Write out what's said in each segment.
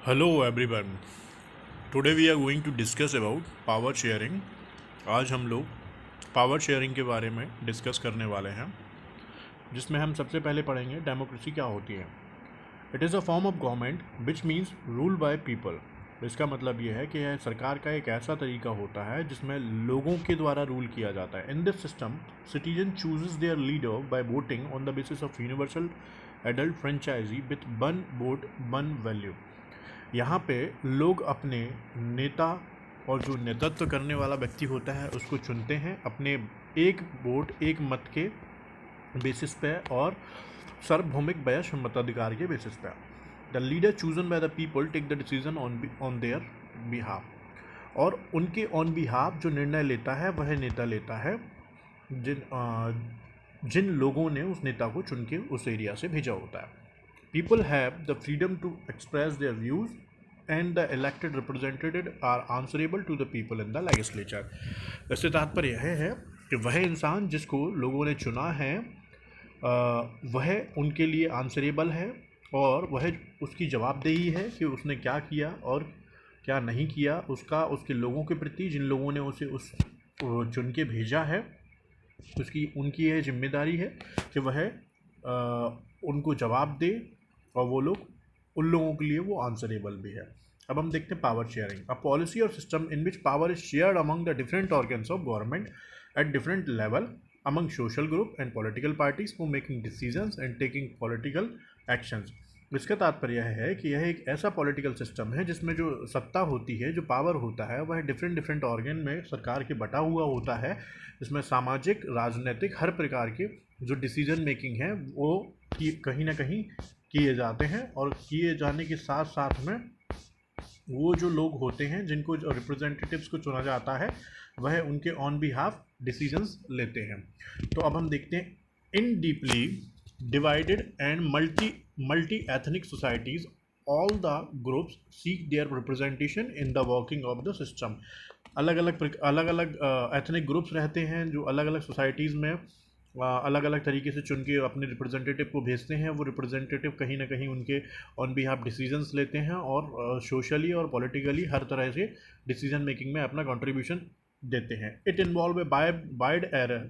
Hello everyone. Today we are going to discuss about power sharing. आज हम लोग power sharing के बारे में डिस्कस करने वाले हैं, जिसमें हम सबसे पहले पढ़ेंगे डेमोक्रेसी क्या होती है। It is a form of government which means rule by people. इसका मतलब ये है कि यह सरकार का एक ऐसा तरीका होता है जिसमें लोगों के द्वारा रूल किया जाता है। In this system citizen chooses their leader by voting on the basis of universal adult franchise with one vote one value. यहाँ पे लोग अपने नेता और जो नेतृत्व करने वाला व्यक्ति होता है उसको चुनते हैं अपने एक वोट एक मत के बेसिस पे और सार्वभौमिक वयस्क मताधिकार के बेसिस पे। The leader chosen by the people take the decision on their behalf, और उनके ऑन बिहाफ जो निर्णय लेता है वह नेता लेता है जिन लोगों ने उस नेता को चुन के उस एरिया से भेजा होता है। People have the freedom to express their views and the elected representatives are answerable to the people in the legislature। इससे तात्पर्य यह है कि वह इंसान जिसको लोगों ने चुना है वह उनके लिए आंसरेबल है और वह उसकी जवाबदेही है कि उसने क्या किया और क्या नहीं किया, उसका उसके लोगों के प्रति जिन लोगों ने उसे उस चुन के भेजा है उनकी यह जिम्मेदारी है कि वह उनको जवाब दे और वो लोग उन लोगों के लिए वो आंसरेबल भी है। अब हम देखते हैं पावर शेयरिंग। अ पॉलिसी और system in which power is shared among the different organs of government at different level among social group and political parties for making decisions and taking political actions. इसका तात्पर्य है कि यह एक ऐसा political system है जिसमें जो सत्ता होती है, जो पावर होता है, वह डिफरेंट ऑर्गन में सरकार के बटा हुआ होता है, जिसमें सामाजिक राजनीतिक हर प्रकार के जो डिसीजन मेकिंग है वो कहीं ना कहीं किए जाते हैं। और किए जाने के साथ साथ में वो जो लोग होते हैं जिनको रिप्रेजेंटेटिव्स को चुना जाता है वह उनके ऑन बिहाफ डिसीजंस लेते हैं। तो अब हम देखते हैं in deeply divided and multi ethnic societies all the groups seek their representation in the working of the system. अलग अलग एथनिक ग्रुप्स रहते हैं जो अलग अलग सोसाइटीज़ में अलग अलग तरीके से चुन के अपने रिप्रेजेंटेटिव को भेजते हैं। वो रिप्रेजेंटेटिव कहीं ना कहीं उनके ऑन बिहाफ डिसीजंस लेते हैं और सोशली और पॉलिटिकली हर तरह से डिसीजन मेकिंग में अपना कंट्रीब्यूशन देते हैं। It involve a wide error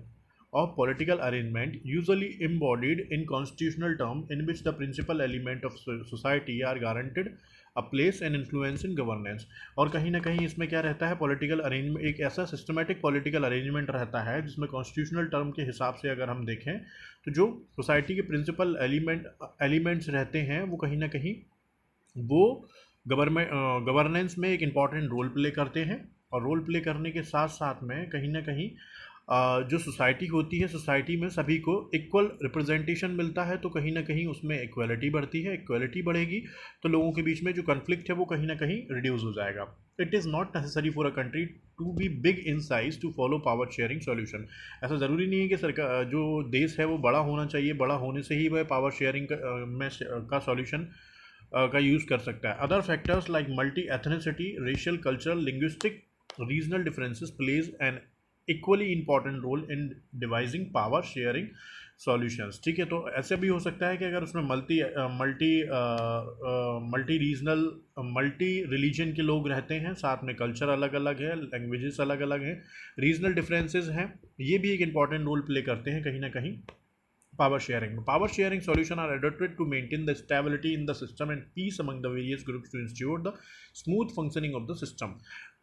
of political arrangement usually embodied in constitutional term in which the principal element of society are guaranteed a place and influence in governance। और कहीं ना कहीं इसमें क्या रहता है, पॉलिटिकल अरेंजमेंट एक ऐसा सिस्टमेटिक पॉलिटिकल अरेंजमेंट रहता है जिसमें कॉन्स्टिट्यूशनल टर्म के हिसाब से अगर हम देखें तो जो सोसाइटी के प्रिंसिपल एलिमेंट्स रहते हैं वो कहीं ना कहीं वो गवर्नेंस में एक इम्पॉर्टेंट रोल प्ले करते हैं। और रोल प्ले करने के साथ साथ में कहीं ना कहीं जो सोसाइटी होती है, सोसाइटी में सभी को इक्वल रिप्रेजेंटेशन मिलता है, तो कहीं ना कहीं उसमें इक्वलिटी बढ़ती है। इक्वलिटी बढ़ेगी तो लोगों के बीच में जो कन्फ्लिक्ट है वो कहीं ना कहीं रिड्यूस हो जाएगा। It is not necessary for a country to be big in size to follow power sharing solution. ऐसा ज़रूरी नहीं है कि सरकार जो देश है वो बड़ा होना चाहिए, बड़ा होने से ही वह पावर शेयरिंग का सॉल्यूशन का यूज़ कर सकता है। Other factors like multi ethnicity, racial, cultural, linguistic, regional differences plays an equally important role in dividing power sharing solutions. ठीक है, तो ऐसे भी हो सकता है कि अगर उसमें मल्टी रीजनल मल्टी रिलीजन के लोग रहते हैं, साथ में कल्चर अलग अलग है, लैंग्वेजेस अलग अलग हैं, रीजनल डिफरेंसेस हैं, ये भी एक इंपॉर्टेंट रोल प्ले करते हैं कहीं ना कहीं power sharing. Power sharing solution are adopted to maintain the stability in the system and peace among the various groups to ensure the smooth functioning of the system।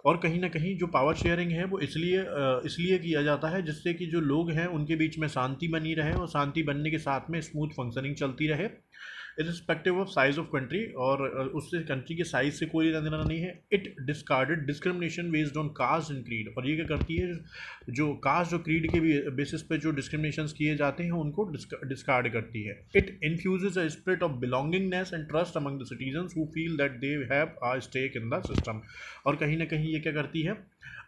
और कहीं ना कहीं जो पावर शेयरिंग है वो इसलिए किया जाता है जिससे कि जो लोग हैं उनके बीच में शांति बनी रहे और शांति बनने के साथ में स्मूथ फंक्शनिंग चलती रहे irrespective of size of country. और उससे कंट्री के साइज से कोई लेना देना नहीं है। It discarded discrimination based on caste and creed. और ये क्या करती है, जो कास्ट जो क्रीड के बेसिस पे जो डिस्क्रिमिनेशंस किए जाते हैं उनको डिस्कार्ड करती है। It infuses a spirit of belongingness and trust among the citizens who feel that they have a stake in the system. और कहीं ना कहीं ये क्या करती है,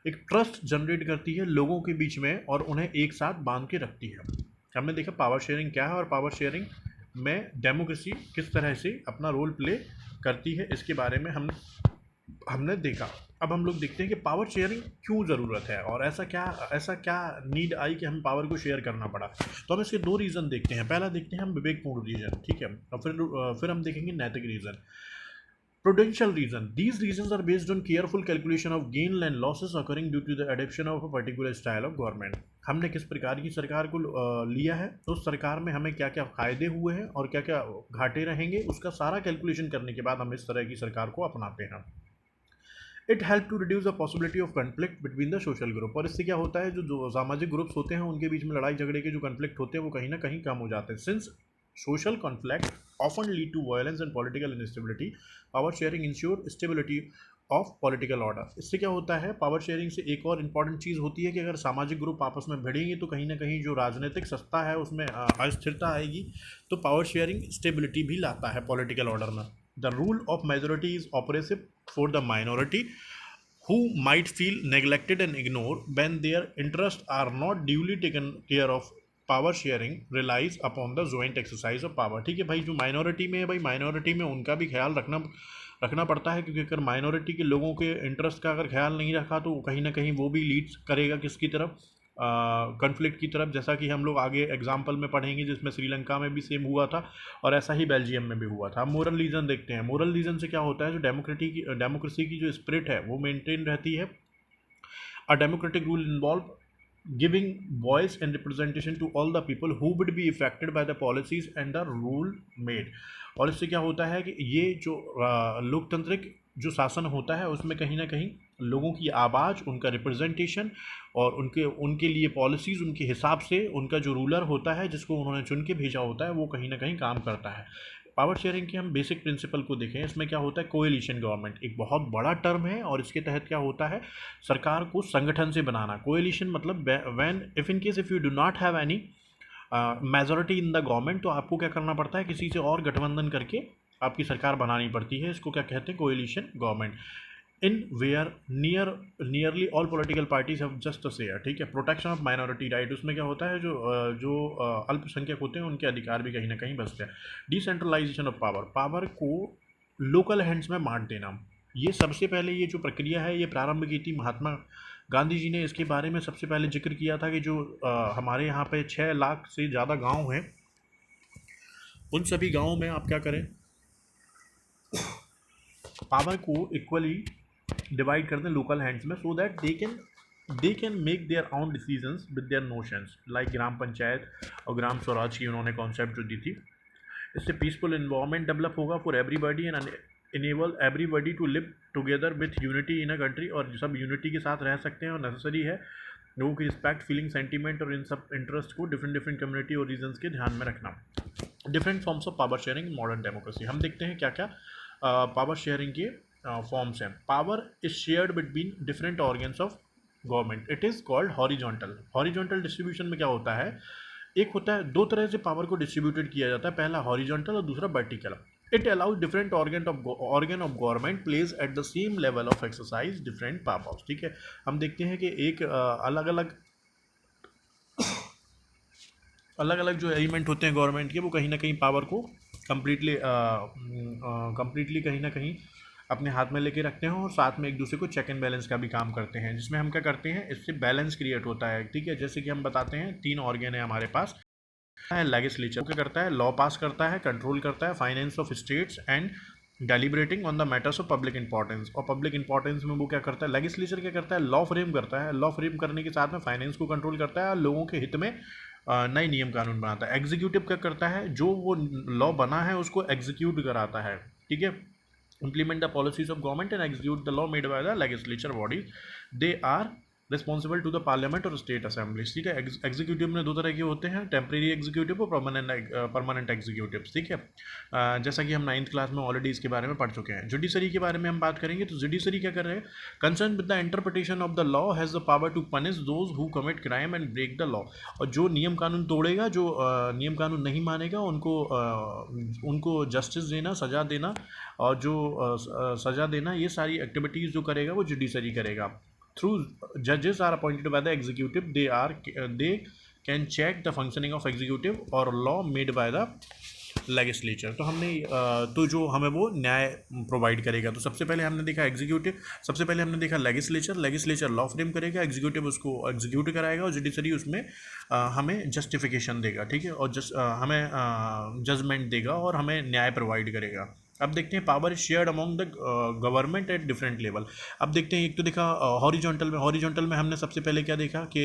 एक ट्रस्ट जनरेट करती है लोगों के बीच में और उन्हें एक साथ बांध के रखती है। हमने देखा पावर शेयरिंग क्या है और पावर शेयरिंग में डेमोक्रेसी किस तरह से अपना रोल प्ले करती है, इसके बारे में हमने देखा। अब हम लोग देखते हैं कि पावर शेयरिंग क्यों ज़रूरत है और ऐसा क्या नीड आई कि हम पावर को शेयर करना पड़ा। तो हम इसके दो रीज़न देखते हैं। पहला देखते हैं हम विवेकपूर्ण रीज़न, ठीक है, और फिर हम देखेंगे नैतिक reason. Prudential reason. These reasons are based on careful calculation of gain and losses occurring due to the adoption of a particular style of government. हमने किस प्रकार की सरकार को लिया है, उस सरकार में हमें क्या क्या फायदे हुए हैं और क्या क्या घाटे रहेंगे, उसका सारा कैलकुलेशन करने के बाद हम इस तरह की सरकार को अपनाते हैं. It help to reduce the possibility of conflict between the social group. और इससे क्या होता है, जो सामाजिक ग्रुप्स होते हैं उनके बीच में लड़ाई झगड़े के जो कन्फ्लिक्ट होते हैं वो कहीं ना कहीं कम हो जाते हैं. Since social conflict often lead to violence and political instability, power sharing ensure stability of political order. इससे क्या होता है, पावर शेयरिंग से एक और इम्पॉर्टेंट चीज़ होती है कि अगर सामाजिक ग्रुप आपस में भिड़ेंगे तो कहीं ना कहीं जो राजनीतिक सत्ता है उसमें अस्थिरता आएगी. तो पावर शेयरिंग स्टेबिलिटी भी लाता है पॉलिटिकल ऑर्डर में. The rule of majority is oppressive for the minority who might feel neglected and ignored when their interests are not duly taken care of. Power sharing relies upon the joint exercise of power. ठीक है भाई, जो minority में है भाई, minority में उनका भी ख्याल रखना पड़ता है, क्योंकि अगर माइनॉरिटी के लोगों के इंटरेस्ट का अगर ख्याल नहीं रखा तो कहीं ना कहीं वो भी लीड करेगा किसकी तरफ, कन्फ्लिक्ट की तरफ. जैसा कि हम लोग आगे एग्जाम्पल में पढ़ेंगे जिसमें श्रीलंका में भी सेम हुआ था और ऐसा ही बेल्जियम में भी हुआ था. मोरल रीजन देखते हैं. मोरल रीजन से क्या होता है, जो डेमोक्रेसी की जो स्पिरिट है वो मेंटेन रहती है. A democratic rule involve giving voice and representation to all the people who would be affected by the policies and the rule made. और इससे क्या होता है कि ये जो लोकतांत्रिक जो शासन होता है उसमें कहीं ना कहीं लोगों की आवाज़, उनका रिप्रेजेंटेशन और उनके लिए पॉलिसीज़, उनके हिसाब से उनका जो रूलर होता है जिसको उन्होंने चुन के भेजा होता है वो कहीं ना कहीं काम करता है. पावर शेयरिंग के हम बेसिक प्रिंसिपल को देखें, इसमें क्या होता है, कोएलिशन गवर्नमेंट एक बहुत बड़ा टर्म है और इसके तहत क्या होता है, सरकार को संगठन से बनाना. कोएलिशन मतलब when if in case if you do not have any majority in the government, तो आपको क्या करना पड़ता है, किसी से और गठबंधन करके आपकी सरकार बनानी पड़ती है. इसको क्या कहते हैं, coalition government. In where nearly all political parties have just a share. ठीक है. प्रोटेक्शन ऑफ माइनॉरिटी राइट, उसमें क्या होता है, जो अल्पसंख्यक होते हैं उनके अधिकार भी कहीं ना कहीं बचते हैं. डिसेंट्रलाइजेशन ऑफ पावर, पावर को लोकल हैंड्स में बांट देना. ये सबसे पहले ये जो प्रक्रिया है ये प्रारंभ की थी महात्मा गांधी जी ने. इसके बारे में सबसे पहले जिक्र किया था कि जो हमारे यहाँ पे 6 लाख से ज़्यादा गाँव हैं, उन सभी गाँवों में आप क्या करें, पावर को इक्वली डिवाइड कर दें लोकल हैंड्स में, so that they can make their own decisions with their notions. Like gram panchayat और ग्राम स्वराज की उन्होंने कॉन्सेप्ट जो दी थी. इससे पीसफुल इन्वायरमेंट डेवलप होगा for everybody and enable everybody to live together with unity in a country. और सब यूनिटी के साथ रह सकते हैं और नेसेसरी है लोगों की रिस्पेक्ट, फीलिंग, सेंटीमेंट और इन सब इंटरेस्ट को डिफरेंट कम्युनिटी और रीजन्स के ध्यान में रखना. Different forms of power sharing modern democracy. हम देखते हैं क्या क्या पावर शेयरिंग के फॉर्म्स हैं. Power is shared between different organs of government. It is called horizontal. Horizontal distribution में क्या होता है, एक होता है, दो तरह से पावर को डिस्ट्रीब्यूटेड किया जाता है, पहला हॉरिजॉन्टल और दूसरा vertical. It allows different organ of government pledge at the same level of exercise different powers. ठीक है. हम देखते हैं कि एक अलग अलग जो एलिमेंट होते हैं गवर्नमेंट के, वो कहीं ना कहीं पावर को कम्प्लीटली कहीं ना कहीं अपने हाथ में लेके रखते हैं और साथ में एक दूसरे को चेक एंड बैलेंस का भी काम करते हैं, जिसमें हम क्या करते हैं, इससे बैलेंस क्रिएट होता है. ठीक है. जैसे कि हम बताते हैं 3 ऑर्गन है हमारे पास. है लेजिस्लेचर, क्या करता है, लॉ पास करता है, कंट्रोल करता है finance of states and deliberating on the matters of public importance. और पब्लिक इंपॉर्टेंस में वो क्या करता है, लेजिस्लेचर क्या करता है, लॉ फ्रेम करता है. लॉ फ्रेम करने के साथ में फाइनेंस को कंट्रोल करता है और लोगों के हित में नए नियम कानून बनाता है. एग्जीक्यूटिव क्या करता है, जो वो लॉ बना है उसको एग्जीक्यूट कराता है. ठीक है. implement the policies of government and execute the law made by the legislature bodies. They are responsible to the parliament और स्टेट असेंबली. ठीक है. एग्जीक्यूटिव में 2 तरह के होते हैं, टेम्प्रेरी एग्जीक्यूटिव और परमानेंट एग्जीक्यूटिव. ठीक है. जैसा कि हम 9th क्लास में ऑलरेडी इसके बारे में पढ़ चुके हैं. जुडिशरी के बारे में हम बात करेंगे तो जुडिशरी क्या कर रहे हैं, concern with the interpretation of the law has the power to punish those who commit crime and break the law. और जो नियम कानून तोड़ेगा, जो नियम कानून नहीं मानेगा, उनको जस्टिस देना, सज़ा देना, और जो सज़ा देना, ये सारी एक्टिविटीज़ जो करेगा वो जुडिशरी करेगा. Through judges are appointed by the executive. They can check the functioning of executive or law made by the legislature. तो हमने तो जो हमें वो न्याय प्रोवाइड करेगा. तो सबसे पहले हमने देखा एग्जीक्यूटिव, सबसे पहले हमने देखा लेजिस्लेचर लॉ फ्रेम करेगा, एग्जीक्यूटिव उसको एग्जीक्यूट कराएगा और जुडिशरी उसमें हमें जस्टिफिकेशन देगा. ठीक है. और हमें जजमेंट देगा और हमें न्याय प्रोवाइड करेगा. अब देखते हैं power is shared among the government at different level. अब देखते हैं, एक तो देखा हॉरिजॉन्टल में हमने सबसे पहले क्या देखा कि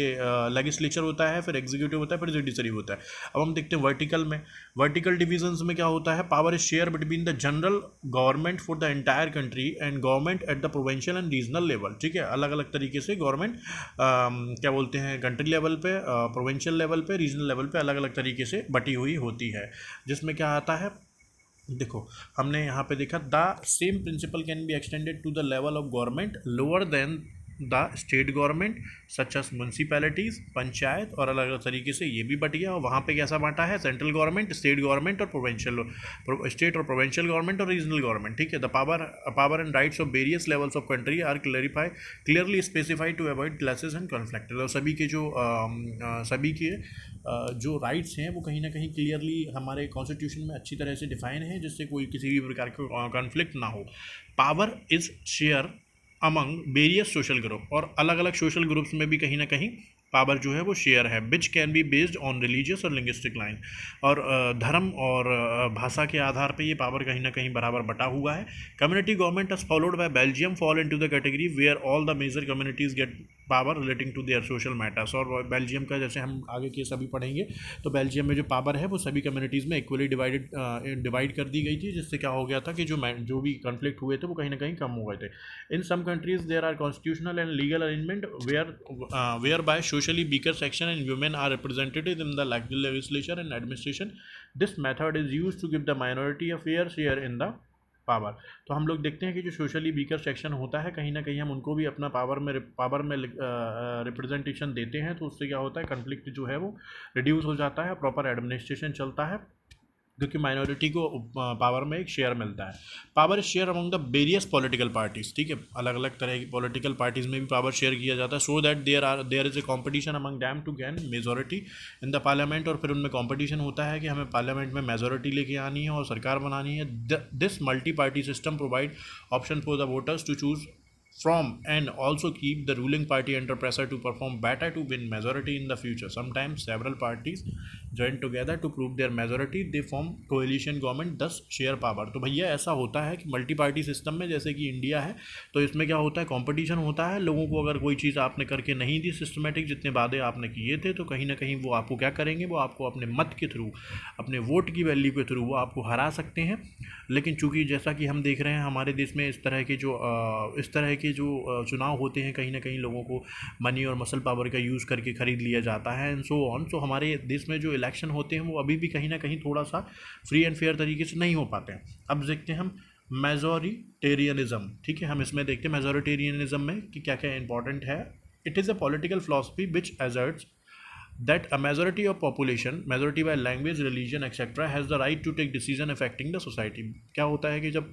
लेजिस्लेचर होता है, फिर एग्जीक्यूटिव होता है, फिर जुडिशरी होता है। अब हम देखते हैं वर्टिकल डिविजन्स में क्या होता है, power is share between the general government for the entire country and government at the provincial and regional level. ठीक है, अलग अलग तरीके से गवर्नमेंट क्या बोलते हैं, कंट्री लेवल पे, प्रोविंशियल लेवल पे, रीजनल लेवल पे अलग अलग तरीके से बटी हुई होती है। जिसमें क्या आता है, देखो हमने यहाँ पे देखा the same principle can be extended to the level of government lower than the state government such as municipalities, panchayat, और अलग अलग तरीके से ये भी बट गया। और वहाँ पे कैसा बांटा है, सेंट्रल गवर्नमेंट, स्टेट गवर्नमेंट और प्रोविंशियल गवर्नमेंट और रीजनल गवर्नमेंट। ठीक है, the power and rights of various levels of country are clearly specified to avoid clashes and conflict. और सभी के जो राइट्स हैं वो कहीं ना कहीं क्लियरली हमारे कॉन्स्टिट्यूशन में अच्छी तरह से डिफाइन है, जिससे कोई किसी भी प्रकार का कॉन्फ्लिक्ट ना हो। Power is share among various social group, और अलग अलग सोशल ग्रुप्स में भी कहीं ना कहीं पावर जो है वो शेयर है, which can be based on religious और लिंग्विस्टिक लाइन। और धर्म और भाषा के आधार पे ये पावर कहीं ना कहीं बराबर बटा हुआ है। Community government as followed by Belgium fall into the category where all the major communities get power relating to their social matters. और बेल्जियम का जैसे हम आगे के सभी पढ़ेंगे, तो बेल्जियम में जो पावर है वो सभी कम्युनिटीज़ में इक्वली डिवाइड कर दी गई थी, जिससे क्या हो गया था कि जो भी कॉन्फ्लिक्ट हुए थे वो कहीं ना कहीं कम हो गए थे। In some countries there are constitutional and legal arrangement where by socially weaker section and women are represented in the legislature and administration. This method is used to give the minority a fair share in the power. तो हम लोग देखते हैं कि जो socially weaker section होता है, कहीं ना कहीं हम उनको भी अपना पावर में रिप्रेजेंटेशन देते हैं, तो उससे क्या होता है, कन्फ्लिक्ट जो है वो रिड्यूस हो जाता है, प्रॉपर एडमिनिस्ट्रेशन चलता है, क्योंकि माइनॉरिटी को पावर में एक शेयर मिलता है। Power is share among the various political parties. ठीक है, अलग अलग तरह की पॉलिटिकल पार्टीज में भी पावर शेयर किया जाता है, so that there is a competition among them to gain majority in the parliament. और फिर उनमें कॉम्पिटिशन होता है कि हमें पार्लियामेंट में मेजोरिटी लेके आनी है और सरकार बनानी है। This multi party system provide option for the voters to choose from and also keep the ruling party under pressure to perform better to win majority in the future. Sometimes several parties join together to prove their majority, they form coalition government, thus share power। तो भैया ऐसा होता है कि multi party system में, जैसे कि India है, तो इसमें क्या होता है, कंपटीशन होता है। लोगों को अगर कोई चीज़ आपने करके नहीं दी सिस्टमेटिक, जितने वादे आपने किए थे, तो कहीं ना कहीं वो आपको क्या करेंगे, वो आपको अपने मत के थ्रू, अपने वोट की वैल्यू के थ्रू वो आपको हरा सकते हैं। लेकिन चूंकि जैसा कि हम देख रहे हैं हमारे देश में इस तरह के जो चुनाव होते हैं, कहीं ना कहीं लोगों को मनी और मसल पावर का यूज़ करके ख़रीद लिया जाता है एंड सो ऑन। तो हमारे देश में जो इलेक्शन होते हैं वो अभी भी कहीं ना कहीं थोड़ा सा फ्री एंड फेयर तरीके से नहीं हो पाते हैं। अब देखते हैं हम मेजोरिटेरियनिज्म। ठीक है, हम इसमें देखते हैं मेजोरिटेरियनिज्म में कि क्या क्या इंपॉर्टेंट है। It is a political philosophy which asserts that a majority of population, majority by language, religion etc., has the right to take decision affecting the society। क्या होता है कि जब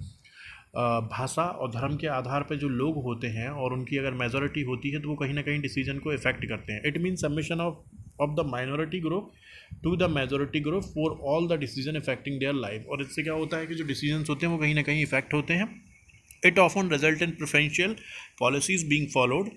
भाषा और धर्म के आधार पर जो लोग होते हैं और उनकी अगर मेजॉरिटी होती है, तो वो कहीं ना कहीं डिसीजन को इफेक्ट करते हैं। It mean submission of the minority group to the majority group for all the decision affecting their life. और इससे क्या होता है कि जो डिसीजन होते हैं वो कहीं ना कहीं इफेक्ट होते हैं। It often result in preferential policies being followed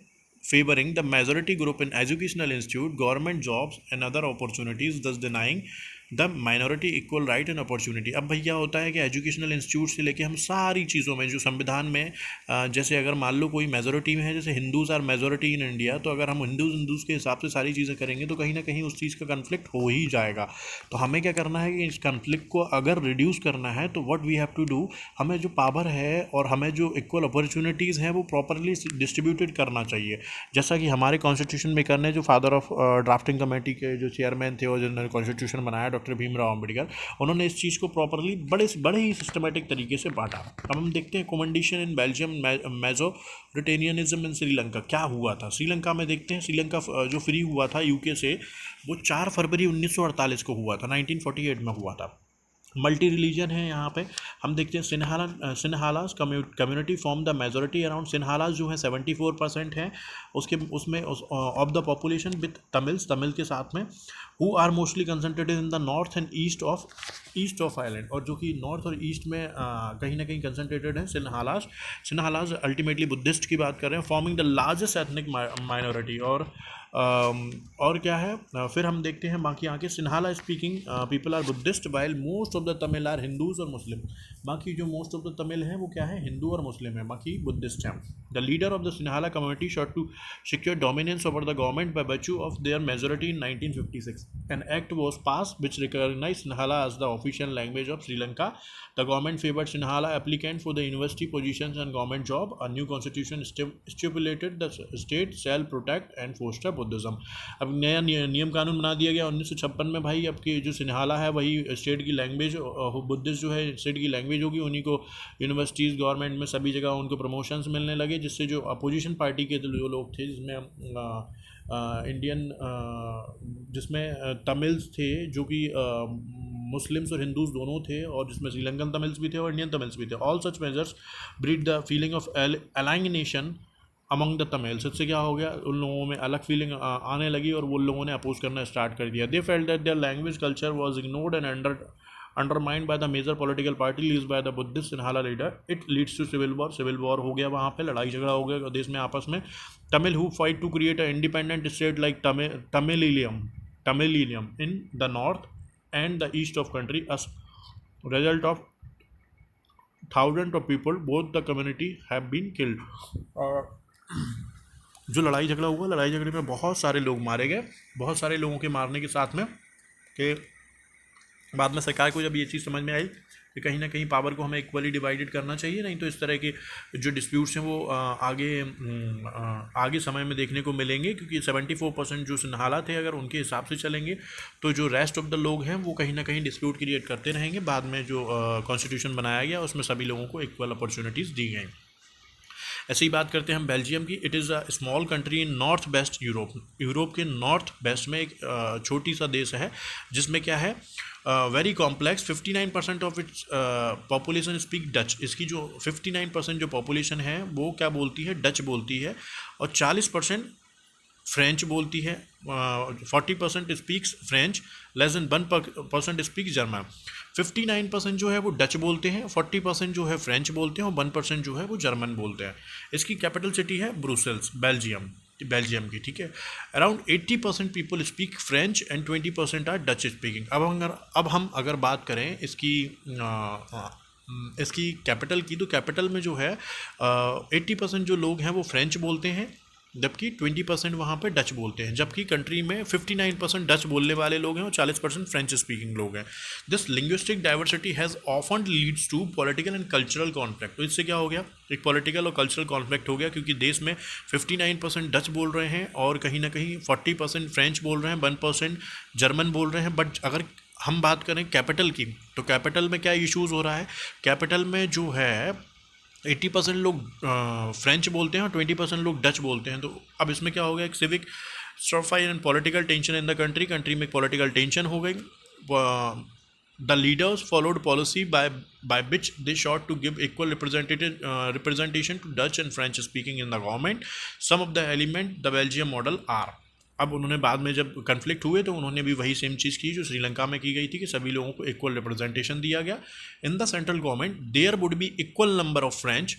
favoring the majority group in educational institute, government jobs and other opportunities, thus denying the minority equal right and opportunity. अब भैया होता है कि एजुकेशनल इंस्टीट्यूट से लेके हम सारी चीज़ों में जो संविधान में, जैसे अगर मान लो कोई मेजॉरिटी में है, जैसे Hindus are majority in India, तो अगर हम हिंदूज़ के हिसाब से सारी चीज़ें करेंगे तो कहीं ना कहीं उस चीज़ का कन्फ्लिक्ट हो ही जाएगा। तो हमें क्या करना है कि इस कन्फ्लिक्ट को अगर रिड्यूस करना है, तो what we have to do, हमें जो पावर है और हमें जो इक्वल अपॉर्चुनिटीज़ हैं वो प्रॉपरली डिस्ट्रीब्यूटेड करना चाहिए। जैसा कि हमारे कॉन्स्टिट्यूशन मेकर ने, जो फादर ऑफ ड्राफ्टिंग कमेटी के जो चेयरमैन थे और जिन्होंने कॉन्स्टिट्यूशन बनाया, डॉक्टर भीमराव अम्बेडकर, उन्होंने इस चीज़ को प्रॉपरली बड़े ही सिस्टमेटिक तरीके से बांटा। अब हम देखते हैं कमेंडेशन इन बेल्जियम मेजोरिटेरियनिज्म इन श्रीलंका। क्या हुआ था श्रीलंका में, देखते हैं। श्रीलंका जो फ्री हुआ था यूके से, वो 4 फरवरी 1948 को हुआ था, 1948 में हुआ था। मल्टी रिलीजन है यहाँ पे। हम देखते हैं Sinhalas community form the majority around. Sinhalas जो है 74% हैं उसमें of the population with Tamil के साथ में, who are mostly concentrated in the north and east of island, और जो कि नॉर्थ और ईस्ट में कहीं ना कहीं कंसंट्रेटेड है सिन्हालास अल्टीमेटली बुद्धिस्ट की बात कर रहे हैं, forming the largest ethnic minority. और और क्या है, फिर हम देखते हैं बाकी आके Sinhala speaking people are Buddhist while most of the Tamil are Hindus और मुस्लिम। बाकी जो मोस्ट ऑफ द तमिल हैं वो क्या है, हिंदू और मुस्लिम है, बाकी बुद्धिस्ट हैं। The leader of the Sinhala community sought to secure dominance over the government by virtue of their majority in 1956. An act was passed which recognized Sinhala as the official language of Sri Lanka. The government favored Sinhala applicants for the university positions and government job. A new constitution stipulated the state shall protect and foster Buddhism. अब नया नियम कानून बना दिया गया 1956 में भाई। अब की जो सिन्हाला है वही स्टेट की लैंग्वेज, बुद्धिस्ट जो है स्टेट की लैंग्वेज होगी। उन्हीं को यूनिवर्सिटीज़ गवर्नमेंट में सभी जगह उनको प्रमोशंस मिलने लगे, जिससे जो अपोजिशन पार्टी के जो लोग थे, जिसमें इंडियन जिसमें तमिल्स थे जो कि मुस्लिम्स और हिंदूज दोनों थे, और जिसमें श्रीलंकन तमिल्स भी थे और इंडियन तमिल्स भी थे। All such measures breed the feeling of alienation among the Tamils. इससे क्या हो गया, उन लोगों में अलग फीलिंग आने लगी और वो लोगों ने अपोज करना स्टार्ट कर दिया। They felt that their language culture was ignored and undermined by the major political party leads by the Buddhist Sinhala leader. It leads to civil war. Civil war हो गया वहाँ पे, लड़ाई झगड़ा हो गया देश में आपस में। Tamil who fight to create an independent state like Tamilium in the north and the east of country as result of thousands of people, both the community have been killed. जो लड़ाई झगड़ा हुआ, लड़ाई झगड़े में बहुत सारे लोग मारे गए। बहुत सारे लोगों के मारने के साथ में कि बाद में सरकार को जब ये चीज़ समझ में आई कि कहीं ना कहीं पावर को हमें इक्वली डिवाइडेड करना चाहिए, नहीं तो इस तरह के जो डिस्प्यूट्स हैं वो आगे समय में देखने को मिलेंगे। क्योंकि 74% जो सिन्हाला थे, अगर उनके हिसाब से चलेंगे तो जो रेस्ट ऑफ द लोग हैं वो कहीं ना कहीं डिस्प्यूट क्रिएट करते रहेंगे। बाद में जो कॉन्स्टिट्यूशन बनाया गया उसमें सभी लोगों को इक्वल अपॉर्चुनिटीज़ दी गई। ऐसे ही बात करते हैं हम बेल्जियम की। It is a small country in north west Europe. Europe के नॉर्थ वेस्ट में एक छोटी सा देश है जिसमें क्या है, very complex. 59% of its population speak Dutch. इसकी जो 59% जो पॉपुलेशन है वो क्या बोलती है, डच बोलती है। और 40% फ्रेंच बोलती है। 40% speaks French, less than 1% speak German. 59% जो है वो डच बोलते हैं, 40% जो है फ्रेंच बोलते हैं और 1% जो है वो जर्मन बोलते हैं। इसकी कैपिटल सिटी है ब्रुसेल्स, बेल्जियम की, ठीक है। Around 80% people speak French and 20% are Dutch speaking. अब हम अगर बात करें इसकी कैपिटल की, तो कैपिटल में जो है 80% जो लोग हैं वो फ्रेंच बोलते हैं, जबकि 20% वहाँ पे डच बोलते हैं। जबकि कंट्री में 59% डच बोलने वाले लोग हैं और 40% फ्रेंच स्पीकिंग लोग हैं। This linguistic diversity has often leads to political and cultural conflict. तो इससे क्या हो गया, एक पॉलिटिकल और कल्चरल कॉन्फ्लिक्ट हो गया, क्योंकि देश में 59% डच बोल रहे हैं और कहीं ना कहीं 40% फ्रेंच बोल रहे हैं, 1% जर्मन बोल रहे हैं। बट अगर हम बात करें कैपिटल की, तो कैपिटल में क्या इशूज़ हो रहा है, कैपिटल में जो है 80% लोग फ्रेंच बोलते हैं और 20% लोग डच बोलते हैं। तो अब इसमें क्या हो गया, एक civic strife and political tension in the country में पॉलिटिकल टेंशन हो गई। The leaders followed policy by which they sought to give equal representation to Dutch and French speaking in the government. Some of the element the Belgium model are. अब उन्होंने बाद में जब conflict हुए तो उन्होंने भी वही सेम चीज़ की जो श्रीलंका में की गई थी, कि सभी लोगों को इक्वल रिप्रेजेंटेशन दिया गया। In the central government there would be equal number of French,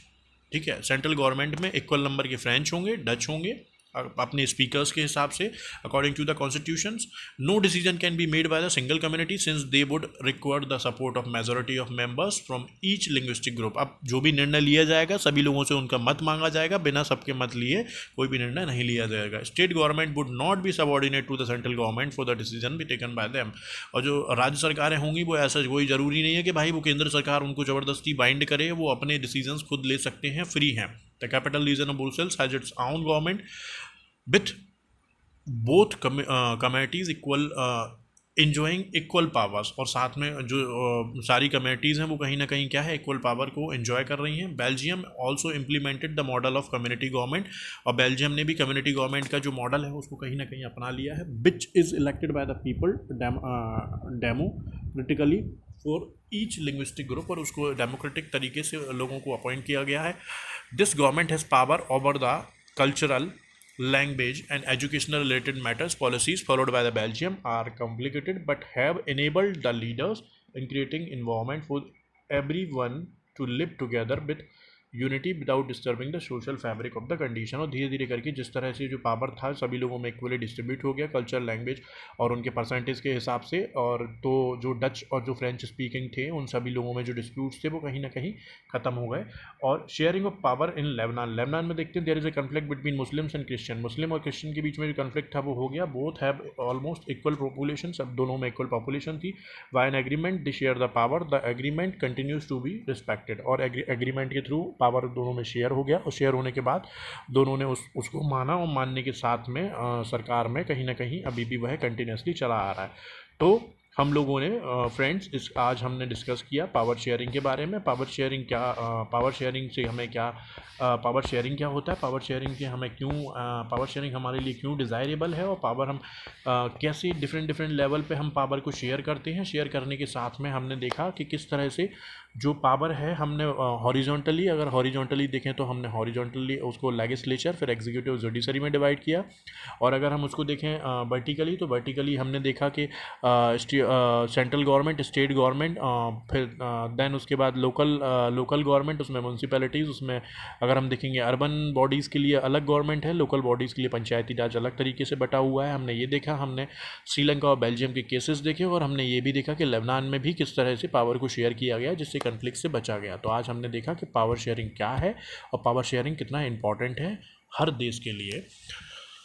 ठीक है। सेंट्रल गवर्नमेंट में इक्वल नंबर के फ्रेंच होंगे, डच होंगे अपने स्पीकर्स के हिसाब से according to the constitutions. No decision can be made by the single community since they would require the support of majority of members from each linguistic group. अब जो भी निर्णय लिया जाएगा सभी लोगों से उनका मत मांगा जाएगा, बिना सबके मत लिए कोई भी निर्णय नहीं लिया जाएगा। State government would not be subordinate to the central government for the decision be taken by them. और जो राज्य सरकारें होंगी वो ऐसा कोई ज़रूरी नहीं है कि भाई वो केंद्र सरकार उनको ज़बरदस्ती बाइंड करे, वो अपने डिसीजंस खुद ले सकते हैं, फ्री हैं। The capital region of Brussels has its own government with both communities enjoying equal powers। और साथ में जो सारी कम्युनिटीज़ हैं वो कहीं ना कहीं क्या है, इक्वल पावर को एंजॉय कर रही हैं। Belgium also implemented the model of community government. और बेल्जियम ने भी कम्युनिटी गवर्नमेंट का जो मॉडल है उसको कहीं ना कहीं अपना लिया है, which is elected by the people democratically for each linguistic group. और उसको डेमोक्रेटिक तरीके से लोगों को अपॉइंट किया गया है। This government has power over the cultural, language and educational related matters. Policies followed by the Belgium are complicated but have enabled the leaders in creating environment for everyone to live together with unity without disturbing the social fabric of the condition. और धीरे धीरे करके जिस तरह से जो power था सभी लोगों में इक्वली डिस्ट्रीब्यूट हो गया कल्चर, लैंग्वेज और उनके परसेंटेज के हिसाब से, और तो जो डच और जो फ्रेंच स्पीकिंग थे उन सभी लोगों में जो डिस्प्यूट्स थे वो कहीं ना कहीं ख़त्म हो गए। और sharing of power in Lebanon, Lebanon में देखते हैं there is a conflict between Muslims and Christian, Muslim और क्रिश्चियन के बीच में जो कन्फ्लिक्ट था वो हो गया। Both have almost equal population, सब दोनों में इक्वल पॉपुलेशन थी। By an agreement they share the power, the agreement continues to be respected. और एग्रीमेंट के थ्रू पावर दोनों में शेयर हो गया, और शेयर होने के बाद दोनों ने उसको माना, और मानने के साथ में सरकार में कहीं ना कहीं अभी भी वह कंटिन्यूसली चला आ रहा है। तो हम लोगों ने फ्रेंड्स आज हमने डिस्कस किया पावर शेयरिंग के बारे में। पावर शेयरिंग क्या, पावर शेयरिंग से हमें क्या, पावर शेयरिंग क्या होता है, पावर शेयरिंग से हमें क्यों, पावर शेयरिंग हमारे लिए क्यों डिज़ायरेबल है, और पावर हम कैसे डिफरेंट लेवल पे हम पावर को शेयर करते हैं। शेयर करने के साथ में हमने देखा कि किस तरह से जो पावर है हमने हॉरिजॉन्टली, अगर हॉरिजॉन्टली देखें तो हमने हॉरिजॉन्टली उसको लेजिस्लेचर फिर एग्जीक्यूटिव जुडिशरी में डिवाइड किया, और अगर हम उसको देखें वर्टिकली तो वर्टिकली हमने देखा कि सेंट्रल गवर्नमेंट, स्टेट गवर्नमेंट, फिर देन उसके बाद लोकल गवर्नमेंट, उसमें म्यूनसिपैलिटीज़, उसमें अगर हम देखेंगे अर्बन बॉडीज़ के लिए अलग गवर्नमेंट है, लोकल बॉडीज़ के लिए पंचायती राज अलग तरीके से बटा हुआ है। हमने ये देखा, हमने श्रीलंका और बेल्जियम के केसेस देखे, और हमने ये भी देखा कि लेबनान में भी किस तरह से पावर को शेयर किया गया जिससे कन्फ्लिक्ट से बचा गया। तो आज हमने देखा कि पावर शेयरिंग क्या है और पावर शेयरिंग कितना इंपॉर्टेंट है हर देश के लिए।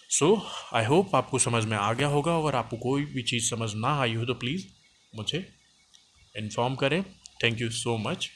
सो आई होप आपको समझ में आ गया होगा। अगर आपको कोई भी चीज़ समझ ना आई हो तो प्लीज़ मुझे इन्फॉर्म करें। Thank you so much.